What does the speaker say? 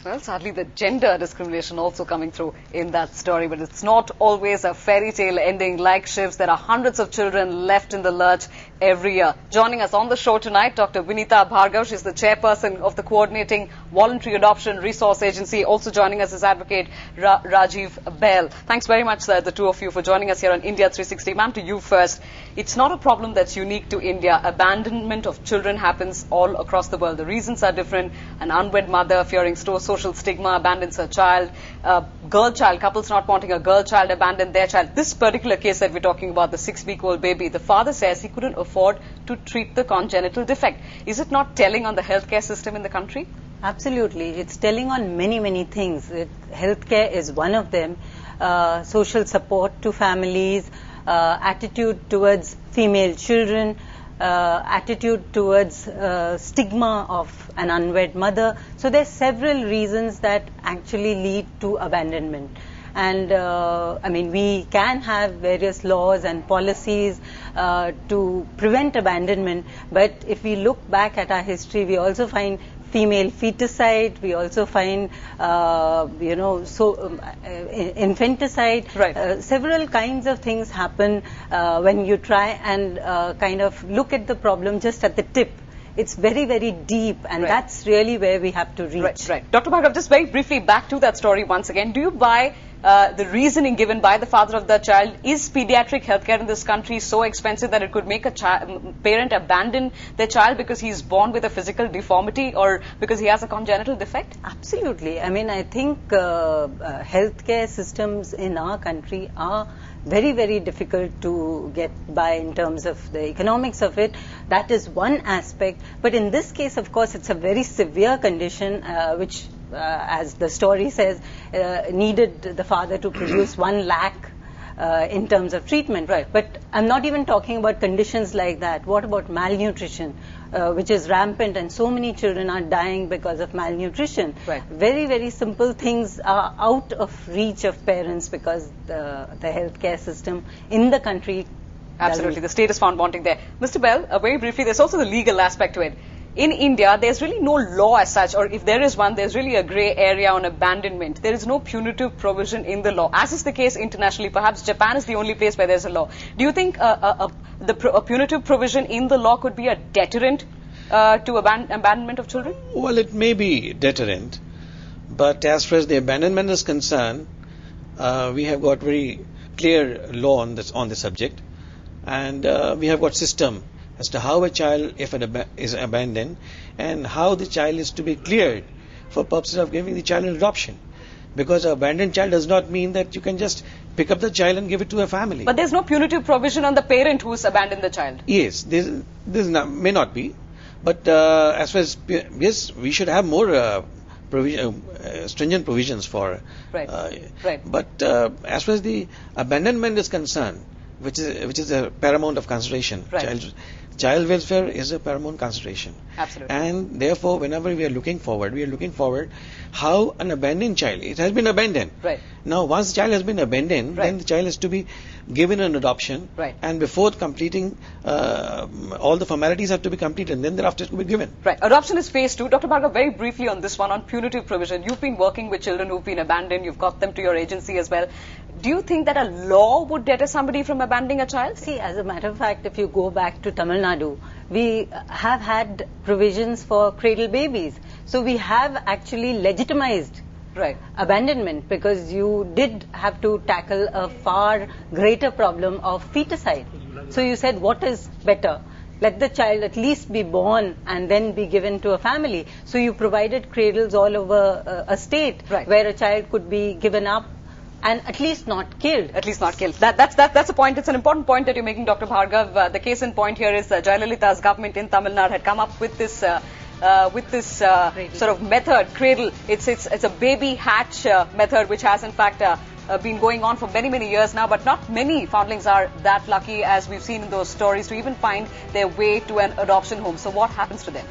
Well, sadly, the gender discrimination also coming through in that story, but it's not always a fairy tale ending like Shiv's. There are hundreds of children left in the lurch every year. Joining us on the show tonight, Dr. Vinita Bhargav. She's the chairperson of the Coordinating Voluntary Adoption Resource Agency. Also joining us is Advocate Rajiv Bell. Thanks very much, the two of you, for joining us here on India 360. Ma'am, to you first. It's not a problem that's unique to India. Abandonment of children happens all across the world. The reasons are different. An unwed mother fearing social stigma abandons her child. Girl child, couples not wanting a girl child abandon their child. This particular case that we're talking about, the 6-week-old baby, the father says he couldn't afford to treat the congenital defect. Is it not telling on the healthcare system in the country? Absolutely. It's telling on many things. Healthcare is one of them. Social support to families, attitude towards female children, attitude towards stigma of an unwed mother. So there's several reasons that actually lead to abandonment. And I mean, we can have various laws and policies to prevent abandonment, but if we look back at our history, we also find female feticide, we also find, infanticide. Right. Several kinds of things happen when you try and kind of look at the problem just at the tip. It's very deep, and that's really where we have to reach. Right. Dr. Bhargav, just very briefly back to that story once again. Do you buy the reasoning given by the father of the child? Is pediatric healthcare in this country so expensive that it could make a parent abandon their child because he is born with a physical deformity or because he has a congenital defect? Absolutely. I mean, I think healthcare systems in our country are very difficult to get by in terms of the economics of it. That is one aspect. But in this case, of course, it's a very severe condition which, as the story says, needed the father to produce 1 lakh in terms of treatment. Right. But I'm not even talking about conditions like that. What about malnutrition, which is rampant, and so many children are dying because of malnutrition. Right. Very simple things are out of reach of parents because the healthcare system in the country. Absolutely. The state is found wanting there. Mr. Bell, very briefly, there's also the legal aspect to it. In India, there's really no law as such, or if there is one, there's really a grey area on abandonment. There is no punitive provision in the law, as is the case internationally. Perhaps Japan is the only place where there's a law. Do you think a punitive provision in the law could be a deterrent to abandonment of children? Well, it may be deterrent, but as far as the abandonment is concerned, we have got very clear law on the subject, and we have got system as to how a child, if it is abandoned, and how the child is to be cleared for purposes of giving the child an adoption. Because an abandoned child does not mean that you can just pick up the child and give it to a family. But there's no punitive provision on the parent who's abandoned the child. Yes, this may not be. But as far as, yes, we should have more stringent provisions for. Right. But as far as the abandonment is concerned, which is a paramount of consideration. Right. Child welfare is a paramount consideration. Absolutely. And therefore, whenever we are looking forward how an abandoned child, it has been abandoned. Right. Now, once the child has been abandoned, then the child is to be given an adoption. Right. And before completing, all the formalities have to be completed, and then thereafter it will be given. Right. Adoption is phase 2. Dr. Bhargav, very briefly on this one, on punitive provision. You've been working with children who've been abandoned. You've got them to your agency as well. Do you think that a law would deter somebody from abandoning a child? See, as a matter of fact, if you go back to Tamil Nadu, we have had provisions for cradle babies. So we have actually legitimized abandonment, because you did have to tackle a far greater problem of feticide. So you said, what is better? Let the child at least be born and then be given to a family. So you provided cradles all over a state where a child could be given up and at least not killed. At least not killed. That's a point. It's an important point that you're making, Dr. Bhargav. The case in point here is Jayalalitha's government in Tamil Nadu had come up with this sort of method, cradle. It's a baby hatch method, which has in fact been going on for many years now, but not many foundlings are that lucky, as we've seen in those stories, to even find their way to an adoption home. So what happens to them?